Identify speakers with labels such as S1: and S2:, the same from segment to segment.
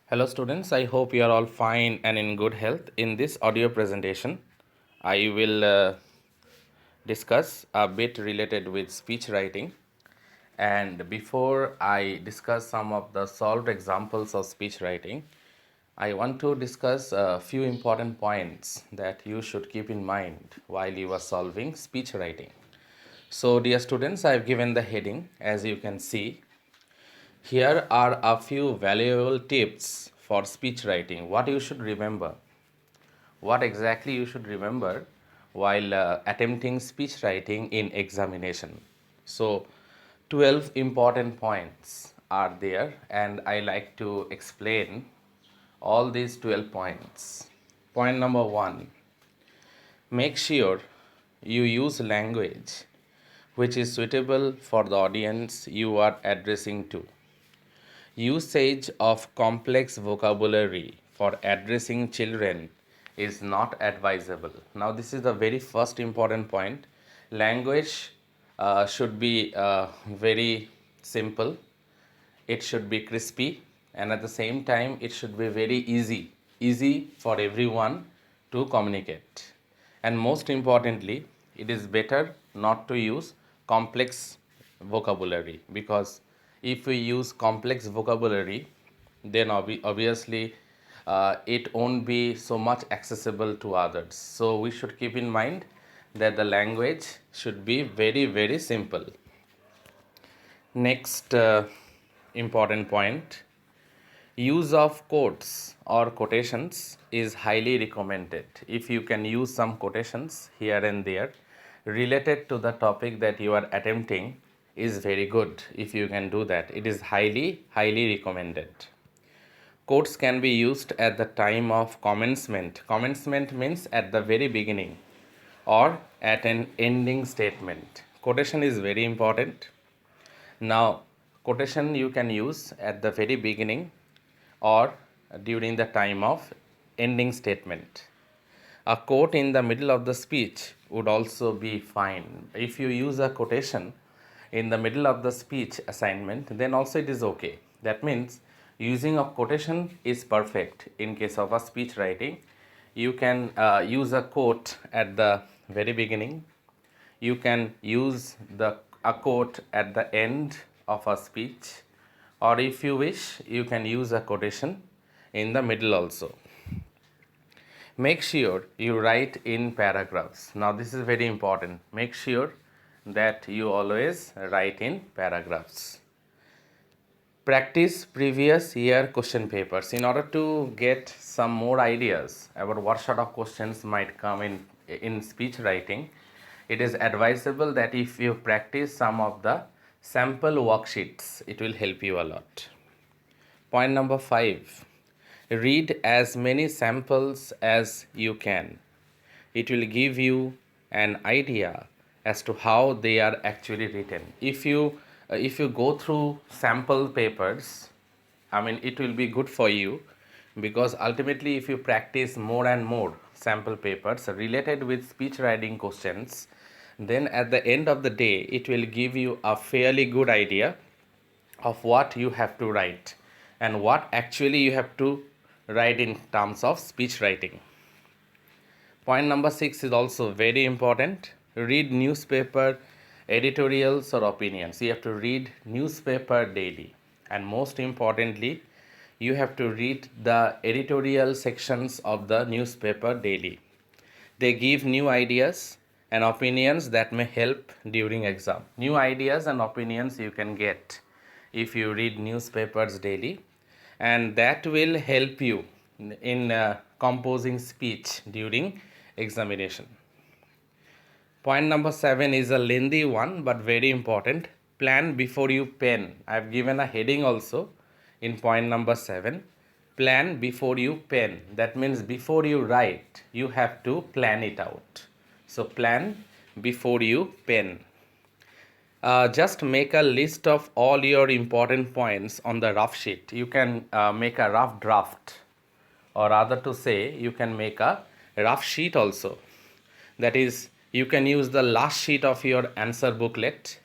S1: Hello students, I hope you are all fine and in good health. In this audio presentation, I will discuss a bit related with speech writing. And before I discuss some of the solved examples of speech writing, I want to discuss a few important points that you should keep in mind while you are solving speech writing. So dear students, I have given the heading as you can see. Here are a few valuable tips for speech writing. What you should remember. What exactly you should remember while attempting speech writing in examination. So 12 important points are there and I like to explain all these 12 points. Point number 1, make sure you use language which is suitable for the audience you are addressing to. Usage of complex vocabulary for addressing children is not advisable. Now, this is the very first important point. Language should be very simple, it should be crispy, and at the same time, it should be very easy for everyone to communicate. And most importantly, it is better not to use complex vocabulary, because if we use complex vocabulary, then obviously it won't be so much accessible to others. So we should keep in mind that the language should be very simple. Next important point, use of quotes or quotations is highly recommended. If you can use some quotations here and there related to the topic that you are attempting, is very good. If you can do that, it is highly recommended. Quotes can be used at the time of commencement. Commencement means at the very beginning or at an ending statement. Quotation is very important. Now, quotation you can use at the very beginning or during the time of ending statement. A quote in the middle of the speech would also be fine. If you use a quotation in the middle of the speech assignment, then also it is okay. That means using a quotation is perfect in case of a speech writing. You can use a quote at the very beginning. You can use a quote at the end of a speech, or if you wish, you can use a quotation in the middle also. Make sure you write in paragraphs. Now, this is very important. Make sure that you always write in paragraphs. Practice previous year question papers in order to get some more ideas about what sort of questions might come in speech writing. It is advisable that if you practice some of the sample worksheets, it will help you a lot. Point number 5, read as many samples as you can. It will give you an idea as to how they are actually written. If you go through sample papers, I mean, it will be good for you, because ultimately if you practice more and more sample papers related with speech writing questions, then at the end of the day it will give you a fairly good idea of what you have to write and what actually you have to write in terms of speech writing. Point number 6 is also very important. Read newspaper editorials or opinions. You have to read newspaper daily. And most importantly, you have to read the editorial sections of the newspaper daily. They give new ideas and opinions that may help during exam. New ideas and opinions you can get if you read newspapers daily, and that will help you in composing speech during examination. Point number 7 is a lengthy one but very important. Plan before you pen. I have given a heading also in point number 7. Plan before you pen. That means before you write, you have to plan it out. So plan before you pen. Just make a list of all your important points on the rough sheet. You can make a rough draft, or rather to say, you can make a rough sheet also. That is, you can use the last sheet of your answer booklet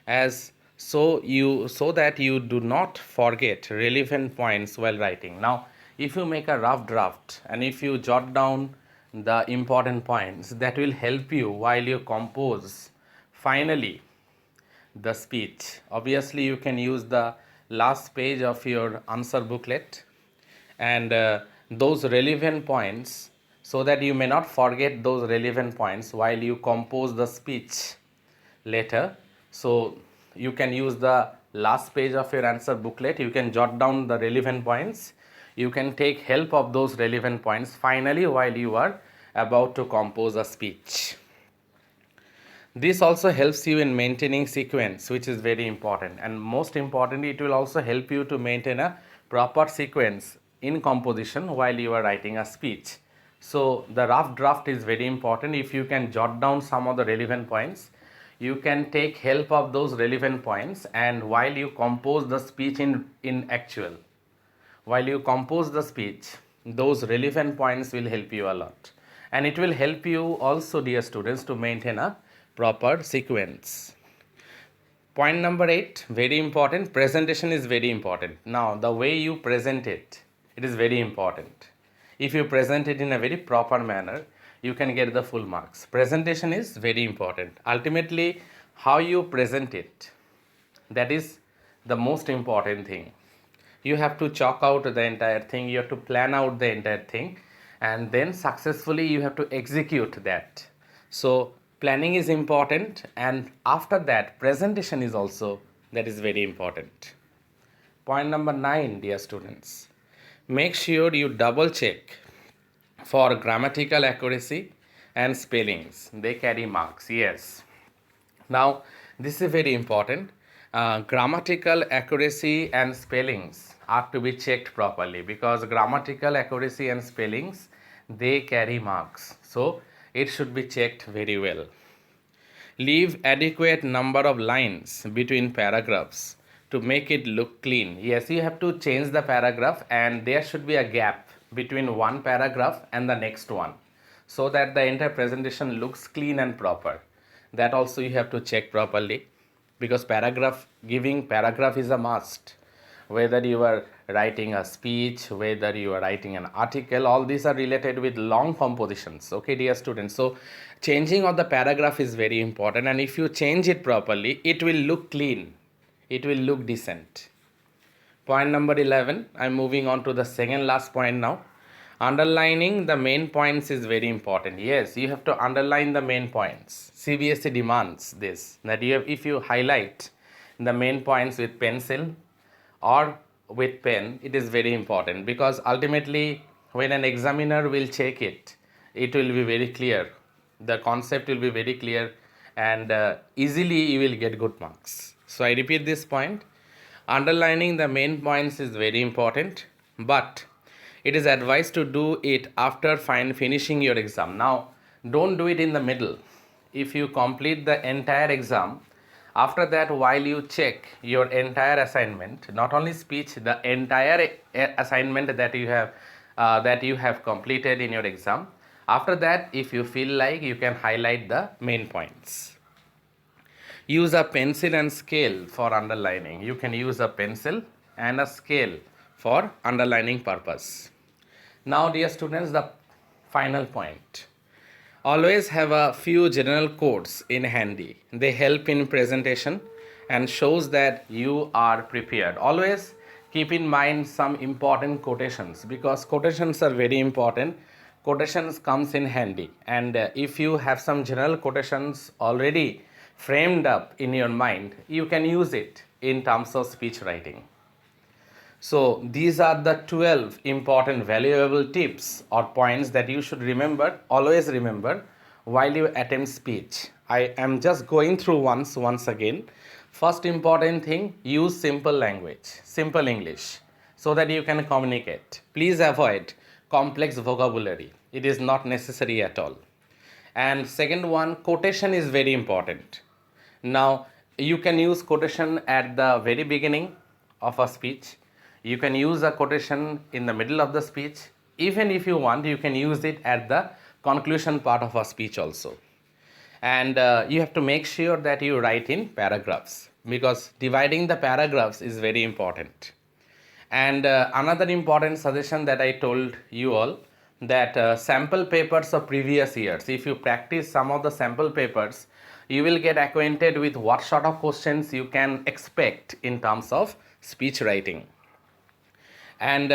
S1: as so that you do not forget relevant points while writing. Now, if you make a rough draft and if you jot down the important points, that will help you while you compose finally the speech. Obviously, you can use the last page of your answer booklet and those relevant points, so that you may not forget those relevant points while you compose the speech later. So you can use the last page of your answer booklet, you can jot down the relevant points, you can take help of those relevant points finally while you are about to compose a speech. This also helps you in maintaining sequence, which is very important, and most importantly it will also help you to maintain a proper sequence in composition while you are writing a speech. So the rough draft is very important. If you can jot down some of the relevant points, you can take help of those relevant points, and while you compose the speech while you compose the speech, those relevant points will help you a lot, and it will help you also, dear students, to maintain a proper sequence. Point number 8, very important, presentation is very important. Now, the way you present it, it is very important. If you present it in a very proper manner, you can get the full marks. Presentation is very important. Ultimately, how you present it, that is the most important thing. You have to chalk out the entire thing, you have to plan out the entire thing, and then successfully you have to execute that. So planning is important, and after that presentation is also, that is very important. Point number 9, dear students, make sure you double check for grammatical accuracy and spellings. They carry marks, yes. Now, this is very important. Grammatical accuracy and spellings are to be checked properly, because grammatical accuracy and spellings, they carry marks. So, it should be checked very well. Leave adequate number of lines between paragraphs to make it look clean. Yes, you have to change the paragraph, and there should be a gap between one paragraph and the next one, so that the entire presentation looks clean and proper. That also you have to check properly, because giving paragraph is a must. Whether you are writing a speech, whether you are writing an article, all these are related with long compositions. Okay, dear students, so changing of the paragraph is very important, and if you change it properly, it will look clean, it will look decent. Point number 11, I'm moving on to the second last point now. Underlining the main points is very important. Yes, you have to underline the main points. CBSE demands this, that if you highlight the main points with pencil or with pen, it is very important, because ultimately when an examiner will check it, it will be very clear. The concept will be very clear, and easily you will get good marks. So I repeat this point. Underlining the main points is very important, but it is advised to do it after finishing your exam. Now, don't do it in the middle. If you complete the entire exam, after that, while you check your entire assignment, not only speech, the entire assignment that you have completed in your exam, after that, if you feel like, you can highlight the main points. Use a pencil and scale for underlining. You can use a pencil and a scale for underlining purpose. Now, dear students, the final point. Always have a few general quotes in handy. They help in presentation and shows that you are prepared. Always keep in mind some important quotations, because quotations are very important. Quotations comes in handy, and if you have some general quotations already framed up in your mind, you can use it in terms of speech writing. So these are the 12 important valuable tips or points that you should always remember while you attempt speech. I am just going through once again. First important thing, use simple language, simple English, so that you can communicate. Please avoid complex vocabulary. It is not necessary at all. And second one, quotation is very important. Now, you can use quotation at the very beginning of a speech. You can use a quotation in the middle of the speech. Even if you want, you can use it at the conclusion part of a speech also. And you have to make sure that you write in paragraphs. because dividing the paragraphs is very important. And another important suggestion that I told you all, that sample papers of previous years, if you practice some of the sample papers, you will get acquainted with what sort of questions you can expect in terms of speech writing. And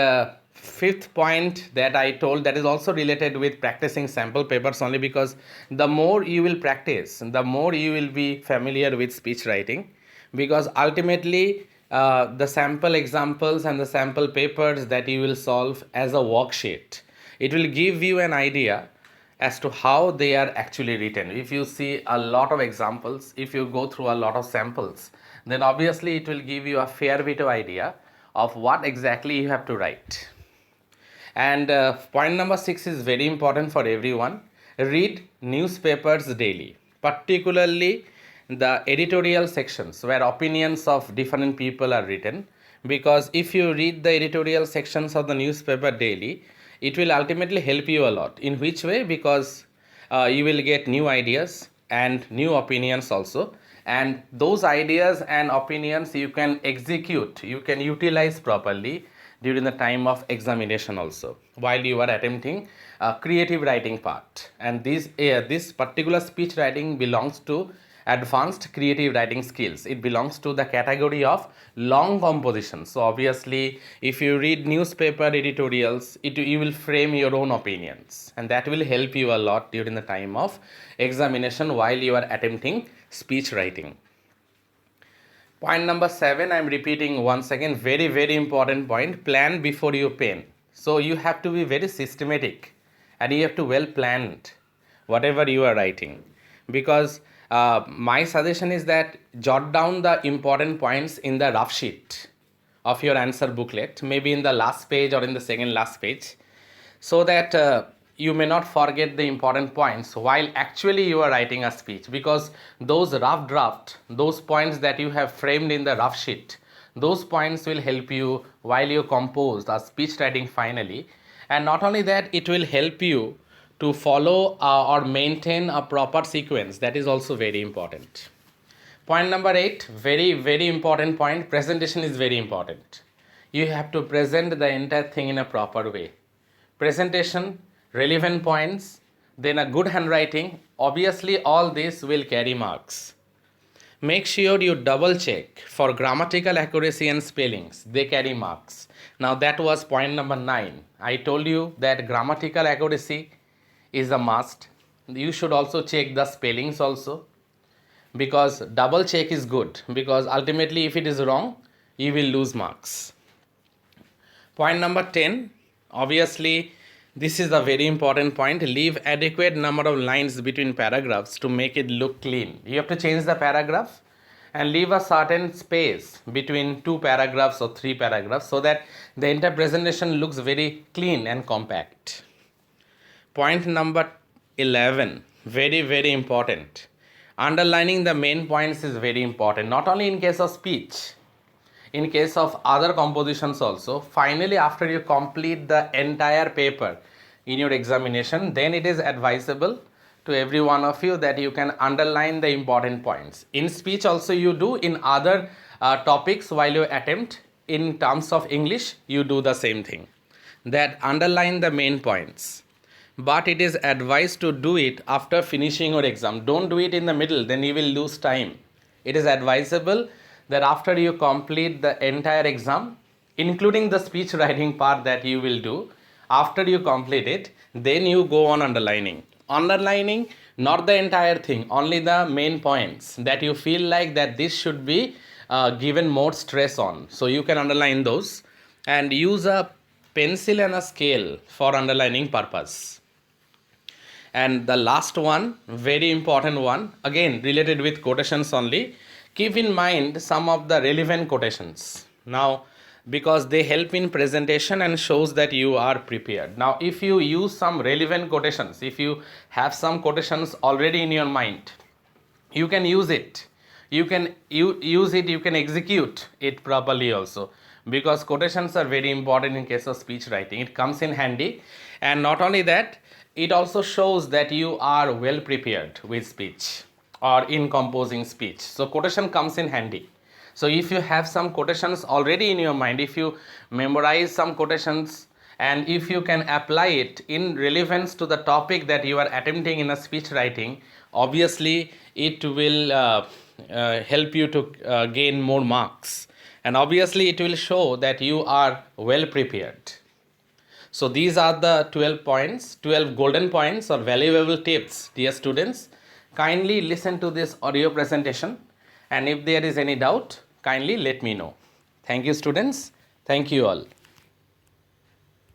S1: fifth point that I told, that is also related with practicing sample papers only, because the more you will practice, the more you will be familiar with speech writing, because ultimately the sample examples and the sample papers that you will solve as a worksheet, it will give you an idea as to how they are actually written. If you see a lot of examples, if you go through a lot of samples, then obviously it will give you a fair bit of idea of what exactly you have to write. And point number 6 is very important for everyone. Read newspapers daily, particularly the editorial sections where opinions of different people are written, because if you read the editorial sections of the newspaper daily, it will ultimately help you a lot. In which way? Because you will get new ideas and new opinions also, and those ideas and opinions you can execute, you can utilize properly during the time of examination also, while you are attempting creative writing part. And this particular speech writing belongs to advanced creative writing skills. It belongs to the category of long composition. So obviously if you read newspaper editorials, you will frame your own opinions, and that will help you a lot during the time of examination while you are attempting speech writing. Point number 7, I am repeating once again, very very important point: plan before you pen. So you have to be very systematic and you have to well planned whatever you are writing, because my suggestion is that jot down the important points in the rough sheet of your answer booklet, maybe in the last page or in the second last page, so that you may not forget the important points while actually you are writing a speech. Because those rough draft, those points that you have framed in the rough sheet, those points will help you while you compose the speech writing finally. And not only that, it will help you to follow or maintain a proper sequence. That is also very important. Point number 8, very very important point: presentation is very important. You have to present the entire thing in a proper way. Presentation, relevant points, then a good handwriting, obviously all this will carry marks. Make sure you double check for grammatical accuracy and spellings, they carry marks. Now that was point number 9. I told you that grammatical accuracy is a must. You should also check the spellings also, because double check is good, because ultimately if it is wrong, you will lose marks. Point number 10, obviously this is a very important point: leave adequate number of lines between paragraphs to make it look clean. You have to change the paragraph and leave a certain space between 2 paragraphs or 3 paragraphs, so that the entire presentation looks very clean and compact. Point number 11, very very important: underlining the main points is very important, not only in case of speech, in case of other compositions also. Finally, after you complete the entire paper in your examination, then it is advisable to every one of you that you can underline the important points. In speech also you do, in other topics while you attempt in terms of English, you do the same thing, that underline the main points. But it is advised to do it after finishing your exam. Don't do it in the middle, then you will lose time. It is advisable that after you complete the entire exam, including the speech writing part that you will do, after you complete it, then you go on underlining. Underlining not the entire thing, only the main points that you feel like that this should be given more stress on. So you can underline those and use a pencil and a scale for underlining purpose. And the last one, very important one, again related with quotations only: keep in mind some of the relevant quotations. Now, because they help in presentation and shows that you are prepared. Now, if you use some relevant quotations, if you have some quotations already in your mind, you can use it. You can use it, you can execute it properly also, because quotations are very important in case of speech writing. It comes in handy, and not only that, it also shows that you are well prepared with speech or in composing speech. So quotation comes in handy. So if you have some quotations already in your mind, if you memorize some quotations and if you can apply it in relevance to the topic that you are attempting in a speech writing, obviously it will help you to gain more marks, and obviously it will show that you are well prepared. So these are the 12 points, 12 golden points or valuable tips, dear students. Kindly listen to this audio presentation, and if there is any doubt, kindly let me know. Thank you, students. Thank you all.